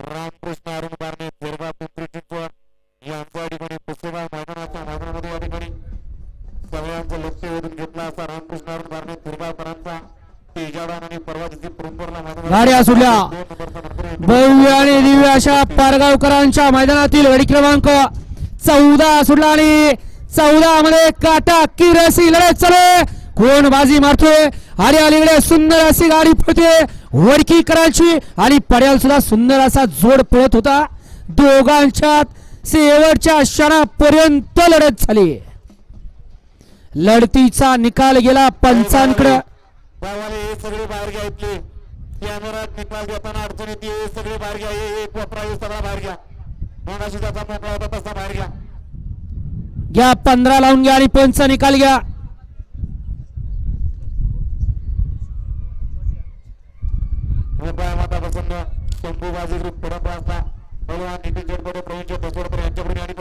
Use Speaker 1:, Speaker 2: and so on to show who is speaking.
Speaker 1: रामकृष्ण अरुण बारणे जेरबा पिंपरी चिंचवड यांच्या या ठिकाणी पुस्तकाल मैदानामध्ये या ठिकाणी सगळ्यांचं लक्ष वेधून घेतला असा रामकृष्ण अरुण बारणे तिरगावकरांचा तेजाडान आणि परवा दिवशी पुरंदरला
Speaker 2: गाड्या सुटल्या भव्य आणि दिव्य अशा पारगावकरांच्या मैदानातील गाडी क्रमांक 14 सुटला आणि 14 मध्ये काटा किरसी लढत चालू कोण बाजी मारतोय आणि अलीकडे सुंदर अशी गाडी पळते वडकीकरांची आणि पड्याल सुद्धा सुंदर असा जोड पळत होता दोघांच्यात शेवटच्या क्षणापर्यंत लढत झाली लढतीचा निकाल गेला पंचांकडे
Speaker 1: हे सगळे बाहेर घ्या इथले कॅमेरात निकाल देताना अडचण येते हे सगळे बाहेर घ्या एक वापरा हे सगळा बाहेर घ्या मगाशी त्याचा मोकळा होता तसा बाहेर घ्या
Speaker 2: घ्या 15 लावून घ्या आणि पंच निकाल घ्या
Speaker 1: माता प्रसन्न शंभू बाजी ग्रुप पडत असता नितीन जडपडे प्रवीण यांच्याकडून आणि